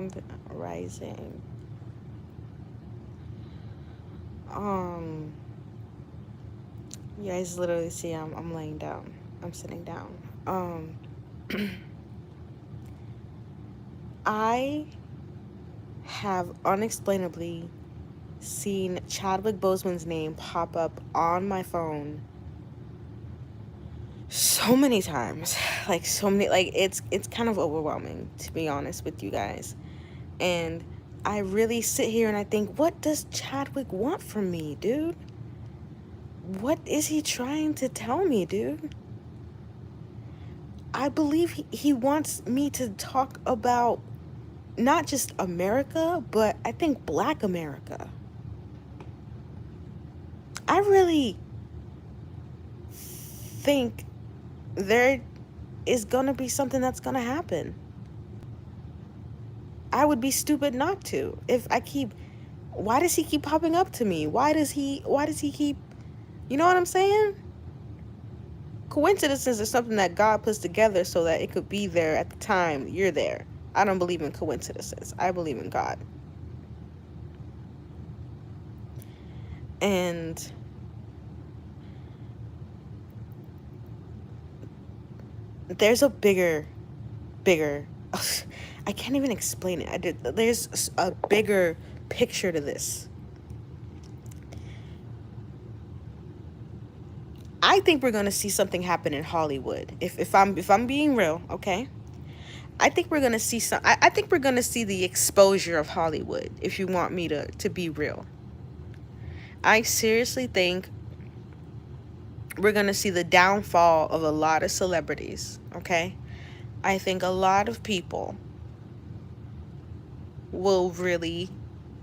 Grand Rising. You guys literally see I'm laying down. I'm sitting down. I have unexplainably seen Chadwick Boseman's name pop up on my phone so many times. Like so many, like it's kind of overwhelming, to be honest with you guys. And I really sit here and I think, what does Chadwick want from me, dude? What is he trying to tell me, dude? I believe he wants me to talk about not just America, but I think Black America. I really think there is going to be something that's going to happen. I would be stupid not to. If I keep, why does he keep popping up to me? Why does he keep, you know what I'm saying? Coincidences are something that God puts together so that it could be there at the time you're there. I don't believe in coincidences. I believe in God. And there's a bigger, I can't even explain it. There's a bigger picture to this. I think we're gonna see something happen in Hollywood. If I'm being real, okay? I think we're gonna see I think we're gonna see the exposure of Hollywood, if you want me to be real. I seriously think we're gonna see the downfall of a lot of celebrities, okay? I think a lot of people will really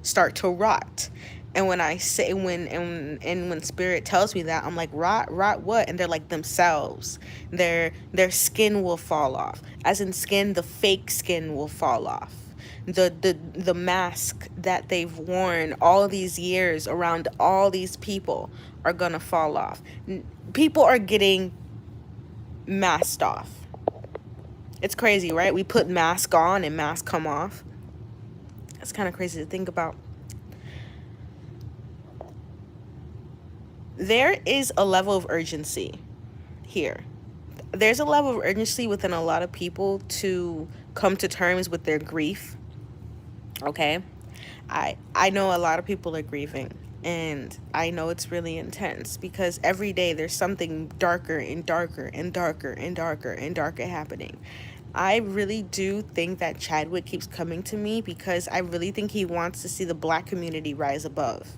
start to rot. And when I say when spirit tells me that, I'm like, rot what? And they're like, themselves. Their skin will fall off. As in skin, the fake skin will fall off. The mask that they've worn all these years around all these people are gonna fall off. People are getting masked off. It's crazy, right? We put mask on and mask come off. It's kind of crazy to think about. There is a level of urgency here. There's a level of urgency within a lot of people to come to terms with their grief. Okay? I know a lot of people are grieving, and I know it's really intense because every day there's something darker and darker and darker and darker and darker happening. I really do think that Chadwick keeps coming to me because I really think he wants to see the Black community rise above.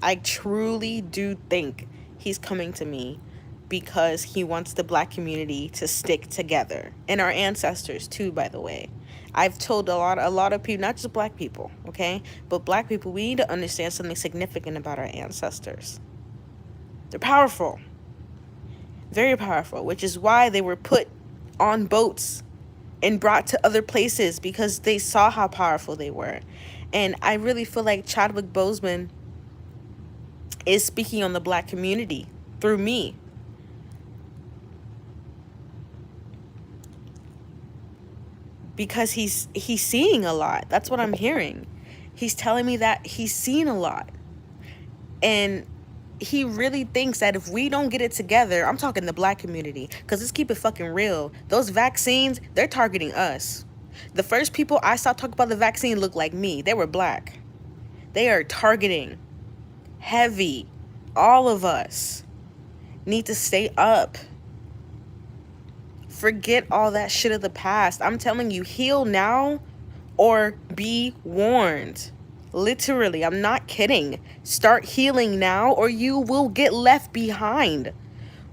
I truly do think he's coming to me because he wants the Black community to stick together, and our ancestors too, by the way. I've told a lot of people, not just Black people, okay, but Black people, we need to understand something significant about our ancestors. They're powerful, very powerful, which is why they were put on boats and brought to other places, because they saw how powerful they were. And I really feel like Chadwick Boseman is speaking on the Black community through me. Because he's seeing a lot. That's what I'm hearing. He's telling me that he's seen a lot. And he really thinks that if we don't get it together, I'm talking the Black community, because let's keep it fucking real. Those vaccines, they're targeting us. The first people I saw talk about the vaccine looked like me. They were Black. They are targeting heavy. All of us need to stay up. Forget all that shit of the past. I'm telling you, heal now or be warned. Literally, I'm not kidding. Start healing now or you will get left behind.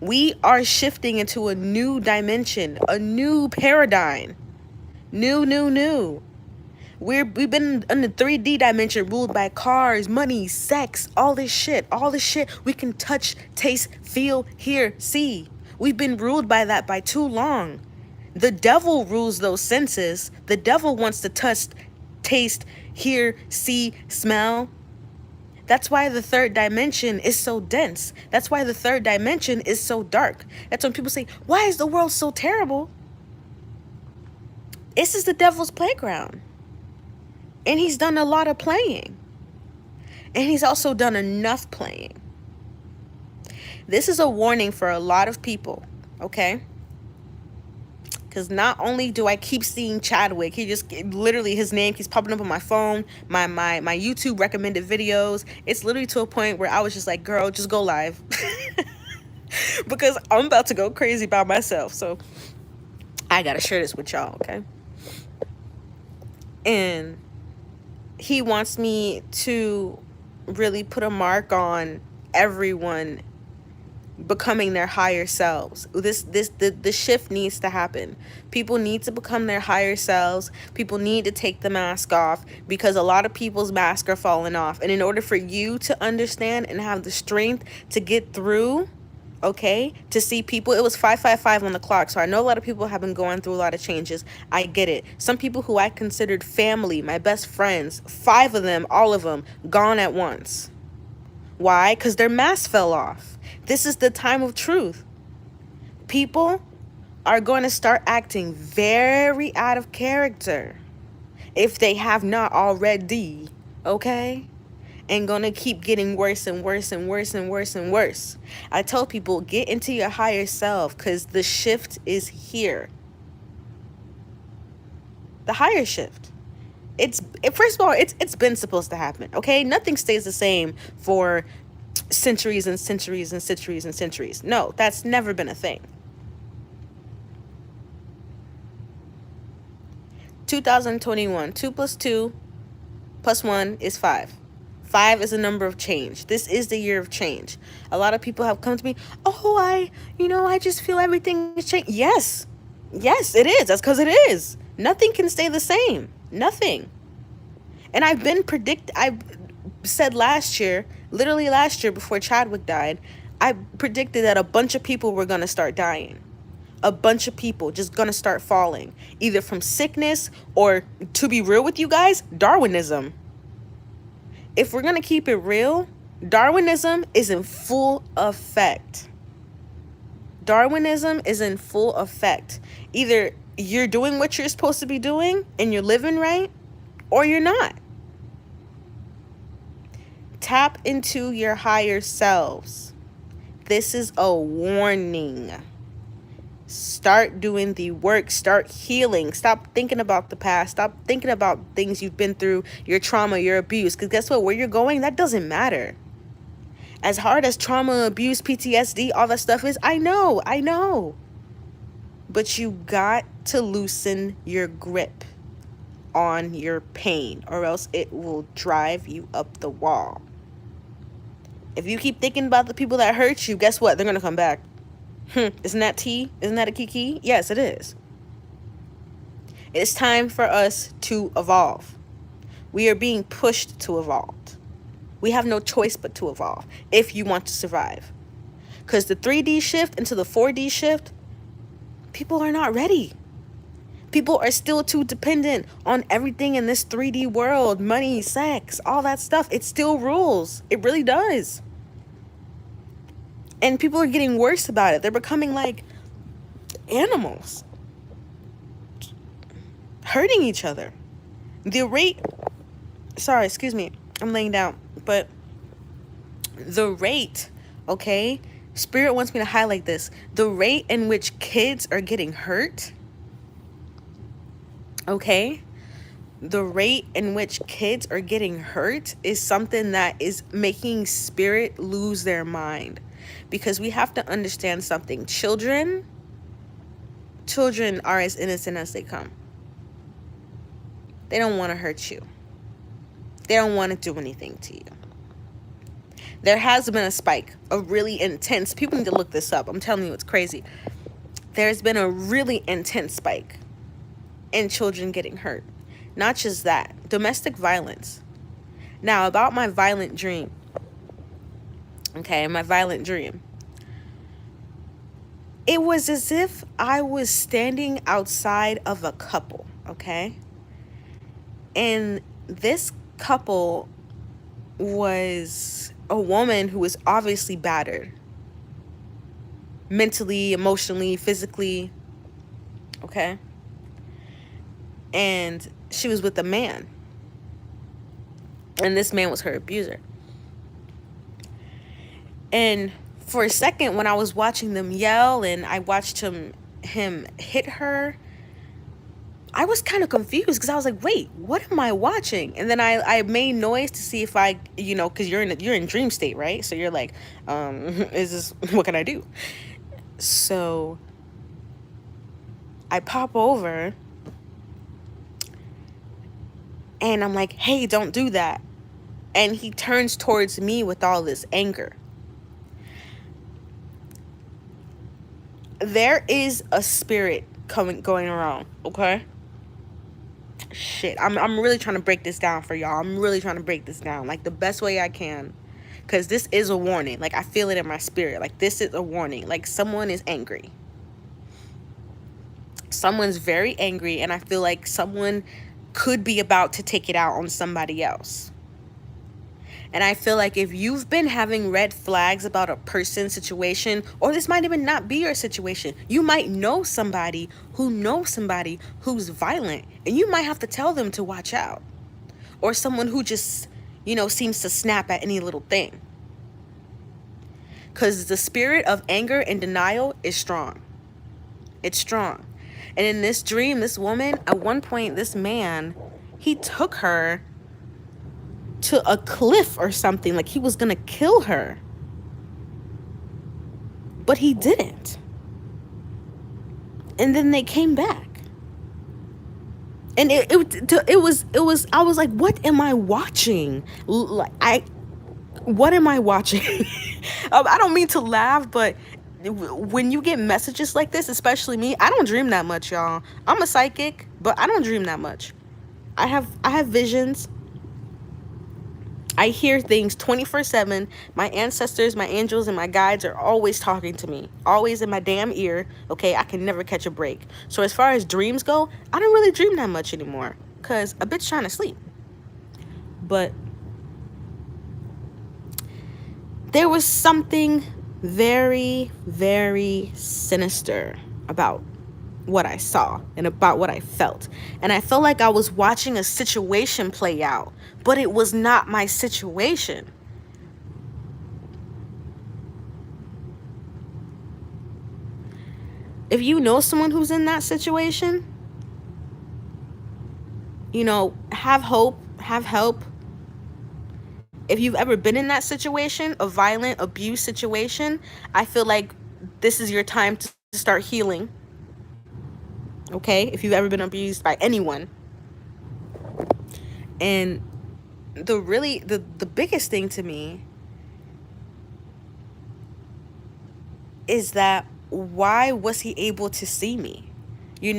We are shifting into a new dimension, a new paradigm. New. We've been in the 3D dimension, ruled by cars, money, sex, all this shit we can touch, taste, feel, hear, see. We've been ruled by that by too long. The devil rules those senses. The devil wants to touch, taste, hear, see, smell. That's why the third dimension is so dense. That's why the third dimension is so dark. That's when people say, why is the world so terrible? This is the devil's playground. And he's done a lot of playing. And he's also done enough playing. This is a warning for a lot of people, okay? Because not only do I keep seeing Chadwick, he just literally, his name keeps popping up on my phone, my YouTube recommended videos. It's literally to a point where I was just like, girl, just go live. Because I'm about to go crazy by myself. So I gotta share this with y'all, okay? And he wants me to really put a mark on everyone becoming their higher selves. The shift needs to happen. People need to become their higher selves. People need to take the mask off, because a lot of people's masks are falling off. And in order for you to understand and have the strength to get through, okay, to see people, it was 555 on the clock, so I know a lot of people have been going through a lot of changes. I get it. Some people who I considered family, my best friends, 5 of them, all of them gone at once. Why? Because their mask fell off. This is the time of truth. People are going to start acting very out of character if they have not already, okay? And going to keep getting worse and worse and worse and worse and worse. I tell people, get into your higher self, because the shift is here. The higher shift. First of all, it's been supposed to happen, okay? Nothing stays the same for centuries and centuries and centuries and centuries. No, that's never been a thing. 2021, 2 plus 2 plus 1 is 5. 5 is a number of change. This is the year of change. A lot of people have come to me, oh, I just feel everything is changing. Yes, it is. That's because it is. Nothing can stay the same. Nothing. And I said last year, literally last year before Chadwick died, I predicted that a bunch of people were going to start dying. A bunch of people just going to start falling, either from sickness or, to be real with you guys, Darwinism. If we're going to keep it real, Darwinism is in full effect. Darwinism is in full effect. Either you're doing what you're supposed to be doing and you're living right, or you're not. Tap into your higher selves. This is a warning. Start doing the work. Start healing. Stop thinking about the past. Stop thinking about things you've been through, your trauma, your abuse. Because guess what? Where you're going, that doesn't matter. As hard as trauma, abuse, PTSD, all that stuff is, I know. But you got to loosen your grip on your pain, or else it will drive you up the wall. If you keep thinking about the people that hurt you, guess what? They're going to come back. Isn't that tea? Isn't that a kiki? Yes, it is. It's time for us to evolve. We are being pushed to evolve. We have no choice but to evolve if you want to survive. Because the 3D shift into the 4D shift, people are not ready. People are still too dependent on everything in this 3D world. Money, sex, all that stuff. It still rules. It really does. And people are getting worse about it. They're becoming like animals, hurting each other. The rate, excuse me, I'm laying down, but the rate, okay, Spirit wants me to highlight this. The rate in which kids are getting hurt, okay, the rate in which kids are getting hurt is something that is making Spirit lose their mind. Because we have to understand something. Children are as innocent as they come. They don't want to hurt you. They don't want to do anything to you. There has been a spike, a really intense, people need to look this up. I'm telling you, it's crazy. There's been a really intense spike in children getting hurt. Not just that, domestic violence. Now, about my violent dream. Okay, my violent dream. It was as if I was standing outside of a couple, okay? And this couple was a woman who was obviously battered. Mentally, emotionally, physically, okay? and she was with a man, and this man was her abuser. And for a second, when I was watching them yell and I watched him hit her, I was kind of confused because I was like, wait, what am I watching? And then I made noise to see if I, because you're in dream state, right? So you're like, is this, what can I do? So I pop over and I'm like, hey, don't do that. And he turns towards me with all this anger. There is a spirit going around, okay? Shit, I'm really trying to break this down for y'all. I'm really trying to break this down like the best way I can, because this is a warning. Like, I feel it in my spirit. Like, this is a warning. Like, someone is angry. Someone's very angry, and I feel like someone could be about to take it out on somebody else. And I feel like if you've been having red flags about a person's situation, or this might even not be your situation, you might know somebody who's violent, and you might have to tell them to watch out. Or someone who just, seems to snap at any little thing. Because the spirit of anger and denial is strong. It's strong. And in this dream, this woman, at one point, this man, he took her to a cliff or something. Like, he was gonna kill her, but he didn't. And then they came back, and it was I was like, what am I watching? What am I watching? I don't mean to laugh, but when you get messages like this, especially me, I don't dream that much, y'all. I'm a psychic, but I don't dream that much. I have visions. I hear things 24/7. My ancestors, my angels, and my guides are always talking to me. Always in my damn ear. Okay, I can never catch a break. So as far as dreams go, I don't really dream that much anymore, because a bitch trying to sleep. But there was something very, very sinister about what I saw and about what I felt. And I felt like I was watching a situation play out, but it was not my situation. If you know someone who's in that situation, have hope, have help. If you've ever been in that situation, a violent abuse situation, I feel like this is your time to start healing. Okay? If you've ever been abused by anyone. And the biggest thing to me is that, why was he able to see me? You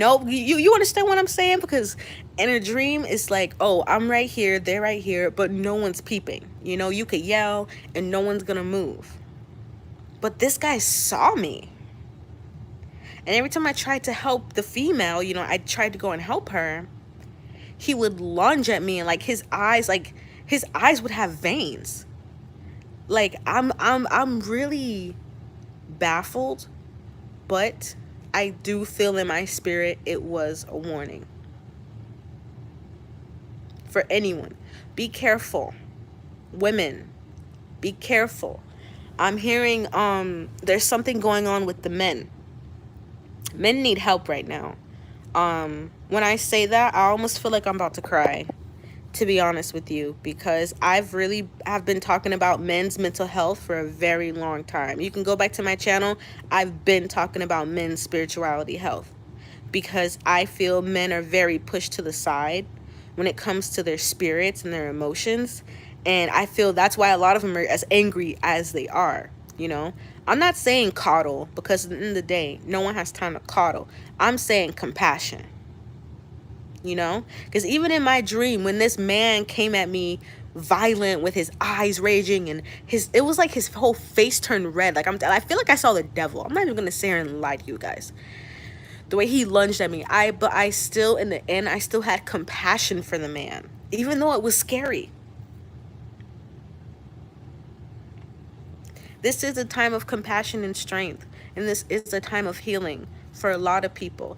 understand what I'm saying? Because in a dream, it's like, oh, I'm right here, they're right here, but no one's peeping. You could yell and no one's gonna move. But this guy saw me. And every time I tried to help the female, I tried to go and help her, he would lunge at me, and his eyes would have veins. Like, I'm really baffled, but I do feel in my spirit it was a warning. For anyone, be careful. Women, be careful. I'm hearing there's something going on with the men. Men need help right now. When I say that, I almost feel like I'm about to cry, to be honest with you, because I've been talking about men's mental health for a very long time. You can go back to my channel. I've been talking about men's spirituality health, because I feel men are very pushed to the side when it comes to their spirits and their emotions. And I feel that's why a lot of them are as angry as they are. I'm not saying coddle, because at the end of the day, no one has time to coddle. I'm saying compassion. Because even in my dream, when this man came at me violent with his eyes raging, and it was like his whole face turned red. Like, I feel like I saw the devil. I'm not even gonna sit here and lie to you guys. The way he lunged at me, but I still, in the end, I still had compassion for the man, even though it was scary. This is a time of compassion and strength, and this is a time of healing for a lot of people.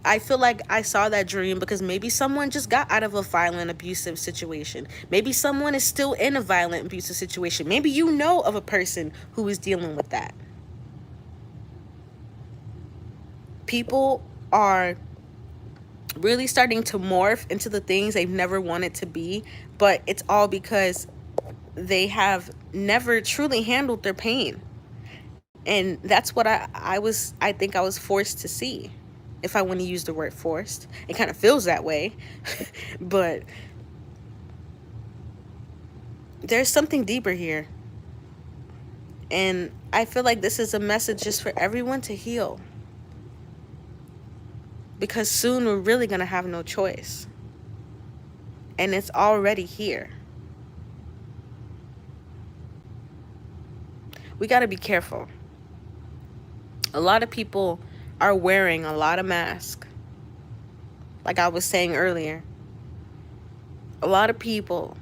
I feel like I saw that dream because maybe someone just got out of a violent, abusive situation. Maybe someone is still in a violent, abusive situation. Maybe you know of a person who is dealing with that. People are really starting to morph into the things they've never wanted to be, but it's all because they have never truly handled their pain. And that's what I think I was forced to see. If I want to use the word forced, it kind of feels that way. But there's something deeper here. And I feel like this is a message just for everyone to heal. Because soon we're really going to have no choice. And it's already here. We got to be careful. A lot of people are wearing a lot of masks. Like I was saying earlier, a lot of people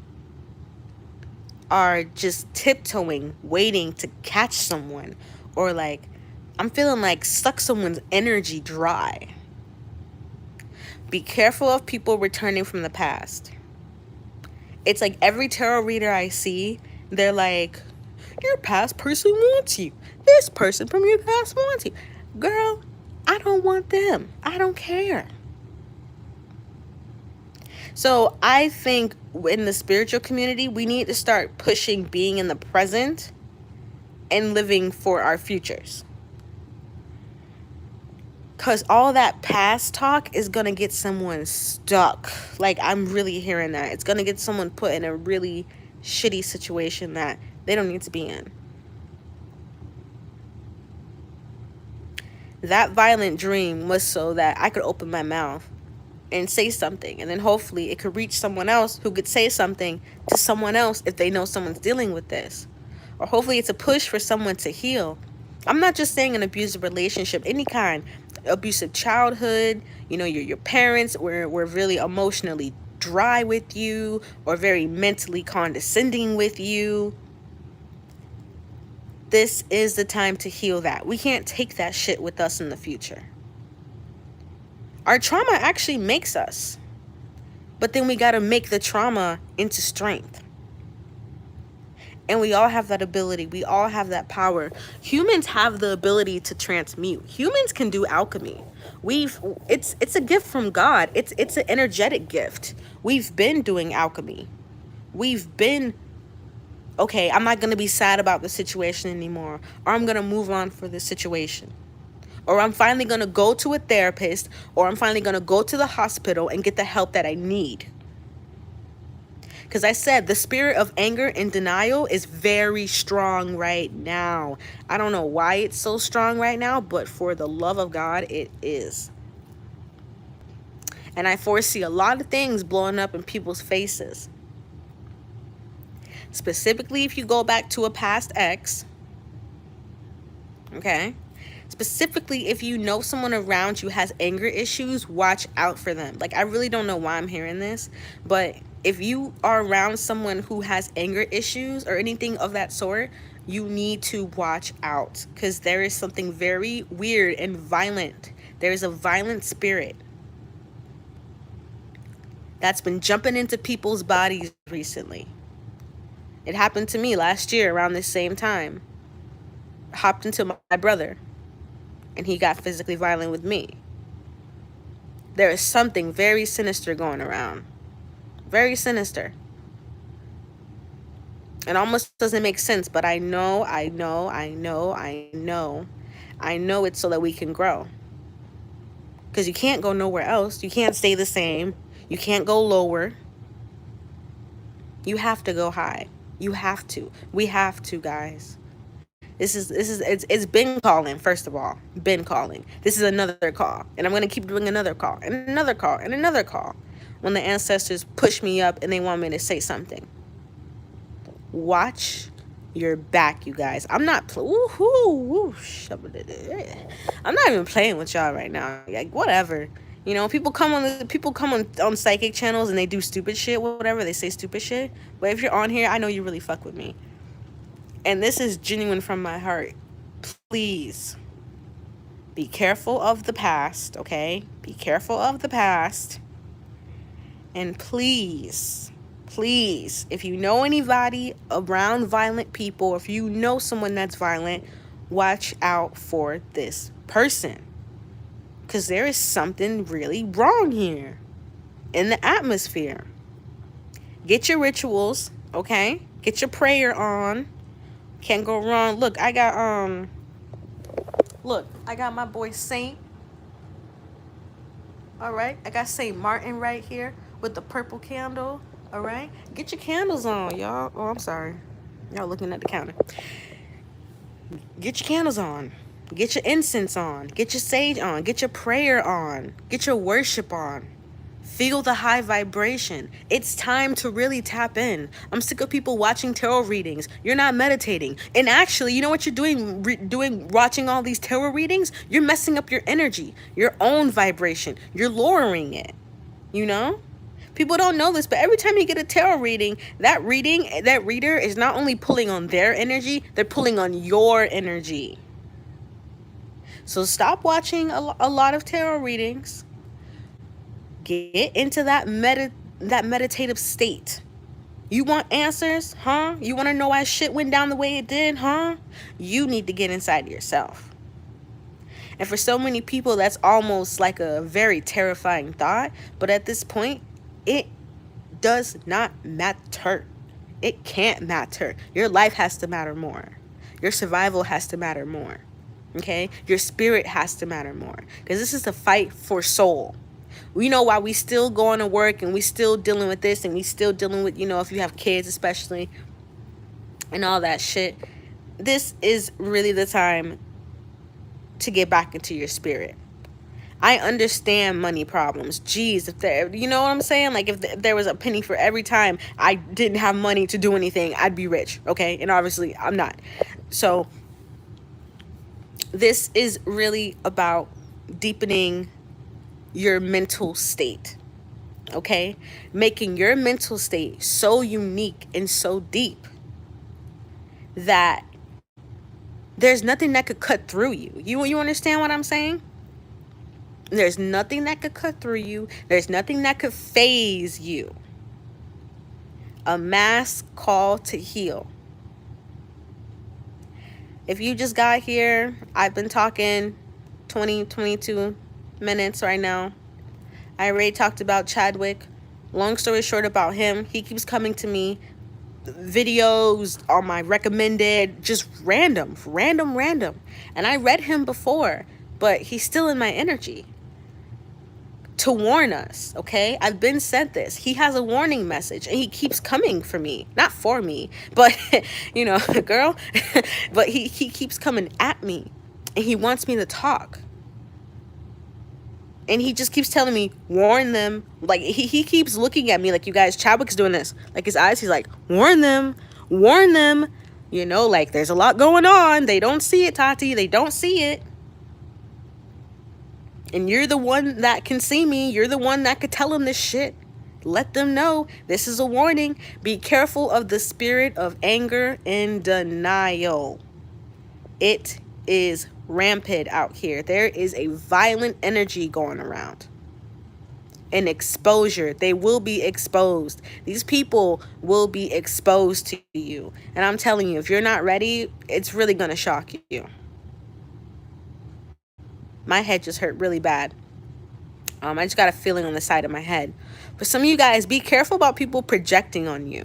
are just tiptoeing, waiting to catch someone, or like, I'm feeling like suck someone's energy dry. Be careful of people returning from the past. It's like every tarot reader I see, they're like, your past person wants you. This person from your past wants you. Girl, I don't want them. I don't care. So I think in the spiritual community, we need to start pushing being in the present and living for our futures. Because all that past talk is going to get someone stuck. Like, I'm really hearing that. It's going to get someone put in a really shitty situation that they don't need to be in. That violent dream was so that I could open my mouth and say something, and then hopefully it could reach someone else who could say something to someone else if they know someone's dealing with this. Or hopefully it's a push for someone to heal. I'm not just saying an abusive relationship, any kind. Abusive childhood, your parents were really emotionally dry with you, or very mentally condescending with you. This is the time to heal that. We can't take that shit with us in the future. Our trauma actually makes us. But then we got to make the trauma into strength. And we all have that ability. We all have that power. Humans have the ability to transmute. Humans can do alchemy. It's a gift from God. It's an energetic gift. We've been doing alchemy. We've been, okay, I'm not going to be sad about the situation anymore. Or I'm going to move on for this situation. Or I'm finally going to go to a therapist, or I'm finally going to go to the hospital and get the help that I need. Because I said the spirit of anger and denial is very strong right now. I don't know why it's so strong right now, but for the love of God, it is. And I foresee a lot of things blowing up in people's faces. Specifically, if you go back to a past ex, okay? Specifically, if you know someone around you has anger issues, watch out for them. Like, I really don't know why I'm hearing this, but if you are around someone who has anger issues or anything of that sort, you need to watch out, because there is something very weird and violent. There is a violent spirit that's been jumping into people's bodies recently. It happened to me last year around this same time. Hopped into my brother, and he got physically violent with me. There is something very sinister going around. Very sinister. It almost doesn't make sense, but I know it's so that we can grow. Because you can't go nowhere else. You can't stay the same. You can't go lower. You have to go high. You have to. We have to, guys. It's been calling, first of all. Been calling. This is another call. And I'm going to keep doing another call, and another call, and another call. When the ancestors push me up and they want me to say something. Watch your back, you guys. I'm not I'm not even playing with y'all right now. Like, whatever. People come on psychic channels and they do stupid shit, whatever. They say stupid shit. But if you're on here, I know you really fuck with me. And this is genuine from my heart. Please. Be careful of the past, okay? Be careful of the past. And please, please, if you know anybody around violent people, if you know someone that's violent, watch out for this person. Because there is something really wrong here in the atmosphere. Get your rituals, okay? Get your prayer on. Can't go wrong. Look, I got my boy Saint. All right, I got Saint Martin right here with the purple candle. All right, get your candles on, y'all. Oh, I'm sorry, y'all looking at the counter. Get your candles on. Get your incense on. Get your sage on. Get your prayer on. Get your worship on. Feel the high vibration. It's time to really tap in. I'm sick of people watching tarot readings. You're not meditating. And actually, you know what you're doing watching all these tarot readings? You're messing up your energy, your own vibration. You're lowering it. You know? People don't know this, but every time you get a tarot reading, that reader is not only pulling on their energy, they're pulling on your energy. So stop watching a lot of tarot readings. Get into that meditative state. You want answers, huh? You want to know why shit went down the way it did, huh? You need to get inside yourself. And for so many people, that's almost like a very terrifying thought. But at this point, it does not matter. It can't matter. Your life has to matter more. Your survival has to matter more. Okay? Your spirit has to matter more. Because this is a fight for soul. We know why we still going to work and we still dealing with this and we still dealing with, if you have kids especially and all that shit. This is really the time to get back into your spirit. I understand money problems. Jeez, if there, you know what I'm saying? Like if there was a penny for every time I didn't have money to do anything, I'd be rich, okay? And obviously I'm not. So this is really about deepening your mental state, okay? Making your mental state so unique and so deep that there's nothing that could cut through you. You understand what I'm saying? There's nothing that could cut through you. There's nothing that could phase you. A mass call to heal. If you just got here, I've been talking 22 minutes right now. I already talked about Chadwick. Long story short about him, he keeps coming to me. Videos on my recommended, just random. And I read him before, but he's still in my energy to warn us, okay? I've been sent this. He has a warning message and he keeps coming for me. Not for me, but, girl. But he keeps coming at me and he wants me to talk. And he just keeps telling me, warn them. Like, he keeps looking at me like, you guys, Chadwick's doing this. Like, his eyes, he's like, warn them. Like, there's a lot going on. They don't see it, Tati. They don't see it. And you're the one that can see me. You're the one that could tell them this shit. Let them know this is a warning. Be careful of the spirit of anger and denial. It is rampant out here. There is a violent energy going around. And exposure. They will be exposed. These people will be exposed to you. And I'm telling you, if you're not ready, it's really going to shock you. My head just hurt really bad. I just got a feeling on the side of my head. For some of you guys, be careful about people projecting on you.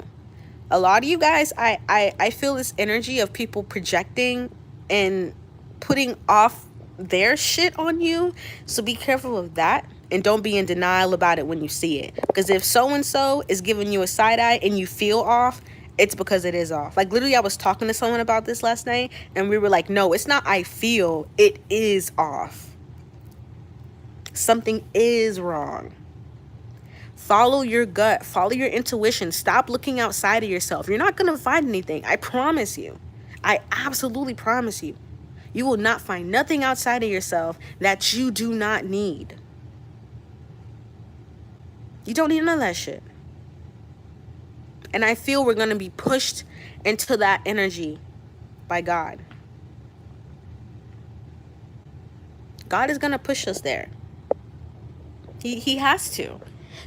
A lot of you guys, I feel this energy of people projecting and putting off their shit on you. So be careful of that. And don't be in denial about it when you see it. Because if so-and-so is giving you a side eye and you feel off, it's because it is off. Like, literally, I was talking to someone about this last night. And we were like, no, it's not I feel. It is off. Something is wrong. Follow your gut. Follow your intuition. Stop looking outside of yourself. You're not going to find anything. I promise you. I absolutely promise you. You will not find nothing outside of yourself that you do not need. You don't need none of that shit. And I feel we're going to be pushed into that energy by God. God is going to push us there. He has to.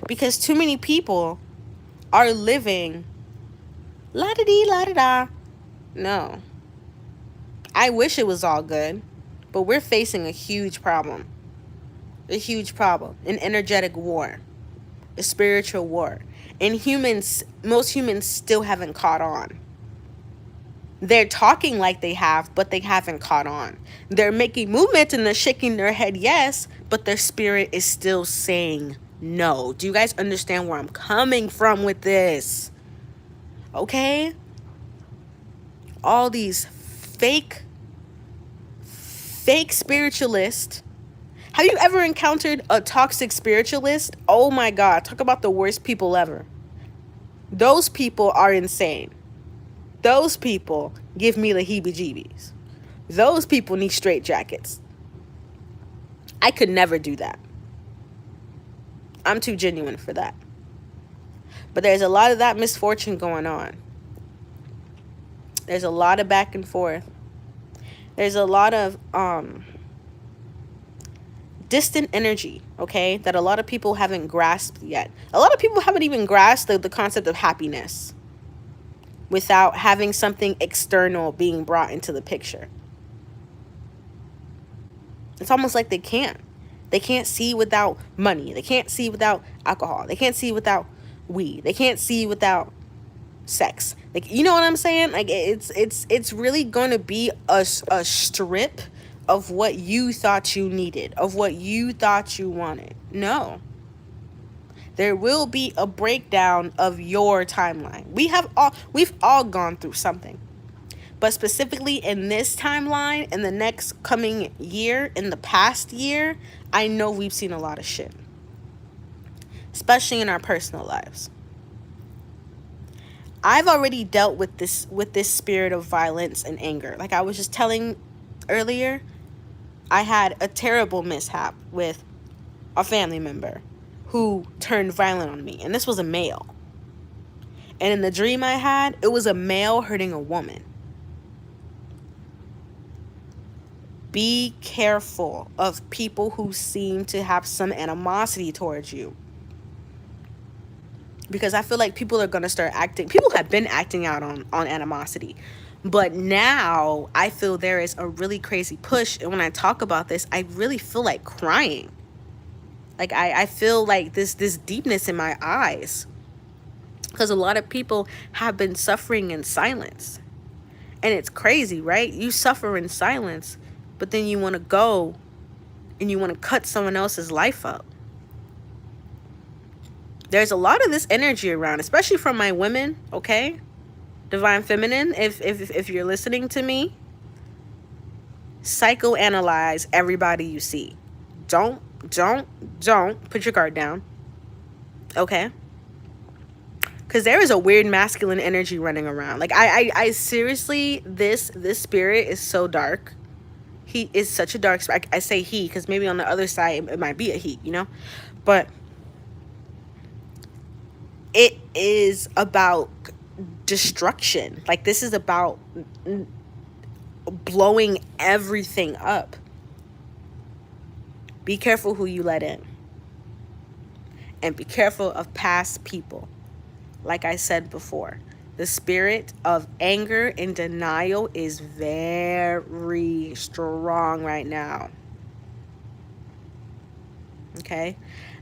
Because too many people are living la-da-dee, la-da-da. No. I wish it was all good, but we're facing a huge problem. A huge problem. An energetic war. A spiritual war. And most humans still haven't caught on. They're talking like they have, but they haven't caught on. They're making movements and they're shaking their head yes, but their spirit is still saying no. Do you guys understand where I'm coming from with this? Okay? All these fake spiritualists. Have you ever encountered a toxic spiritualist? Oh my God, talk about the worst people ever. Those people are insane. Those people give me the heebie-jeebies. Those people need straitjackets. I could never do that. I'm too genuine for that. But there's a lot of that misfortune going on. There's a lot of back and forth. There's a lot of distant energy, okay, that a lot of people haven't grasped yet. A lot of people haven't even grasped the concept of happiness without having something external being brought into the picture. It's almost like they can't. They can't see without money. They can't see without alcohol. They can't see without weed. They can't see without sex. Like, you know what I'm saying? Like, it's really going to be a strip of what you thought you needed, of what you thought you wanted. No. There will be a breakdown of your timeline. We've all gone through something. But specifically in this timeline, in the next coming year, in the past year, I know we've seen a lot of shit. Especially in our personal lives. I've already dealt with this spirit of violence and anger. Like I was just telling earlier, I had a terrible mishap with a family member who turned violent on me. And this was a male. And in the dream I had, it was a male hurting a woman. Be careful of people who seem to have some animosity towards you. Because I feel like people are going to start acting. People have been acting out on animosity. But now I feel there is a really crazy push. And when I talk about this, I really feel like crying. Like I feel like this deepness in my eyes. Because a lot of people have been suffering in silence. And it's crazy, right? You suffer in silence, but then you want to go and you want to cut someone else's life up. There's a lot of this energy around, especially from my women, okay? Divine Feminine, if you're listening to me, psychoanalyze everybody you see. Don't put your guard down, okay? Because there is a weird masculine energy running around. Like, I seriously, this spirit is so dark. He is such a dark spirit. I say he because maybe on the other side it might be a he, you know? But it is about destruction. Like, this is about blowing everything up. Be careful who you let in. And be careful of past people. Like I said before, the spirit of anger and denial is very strong right now. Okay?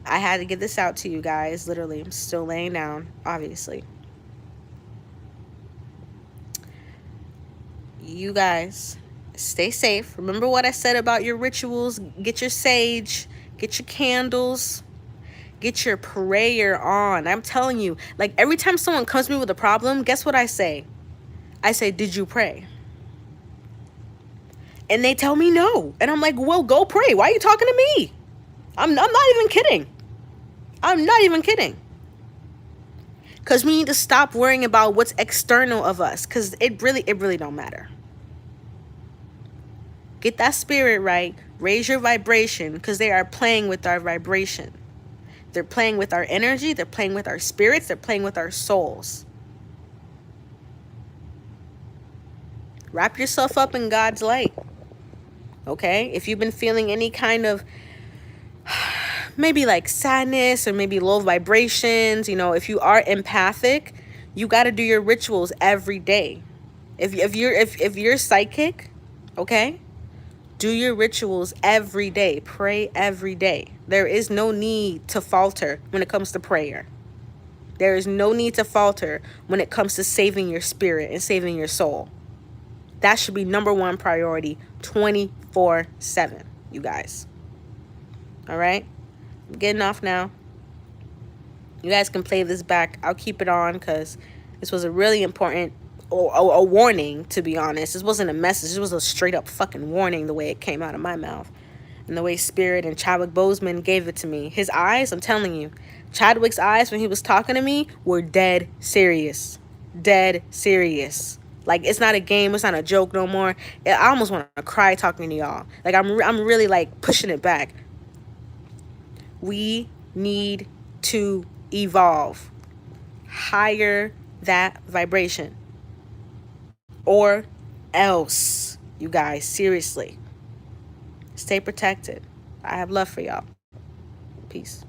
I had to get this out to you guys. Literally, I'm still laying down, obviously. You guys, stay safe. Remember what I said about your rituals. Get your sage. Get your candles. Get your prayer on. I'm telling you, like, every time someone comes to me with a problem, guess what I say? I say, did you pray? And they tell me no. And I'm like, well, go pray. Why are you talking to me? I'm not even kidding. I'm not even kidding. Because we need to stop worrying about what's external of us. Because it really don't matter. Get that spirit right. Raise your vibration. Because they are playing with our vibration. They're playing with our energy. They're playing with our spirits. They're playing with our souls. Wrap yourself up in God's light. Okay? If you've been feeling any kind of maybe like sadness or maybe low vibrations, if you are empathic, you got to do your rituals every day. If you're psychic, okay? Do your rituals every day. Pray every day. There is no need to falter when it comes to prayer. There is no need to falter when it comes to saving your spirit and saving your soul. That should be number one priority 24/7, you guys. All right? I'm getting off now. You guys can play this back. I'll keep it on because this was a really important a warning, to be honest. This wasn't a message. This was a straight up fucking warning the way it came out of my mouth. And the way Spirit and Chadwick Boseman gave it to me. His eyes, I'm telling you, Chadwick's eyes when he was talking to me were dead serious. Dead serious. Like, it's not a game. It's not a joke no more. I almost want to cry talking to y'all. Like, I'm really, like, pushing it back. We need to evolve. Higher that vibration. Or else, you guys, seriously. Stay protected. I have love for y'all. Peace.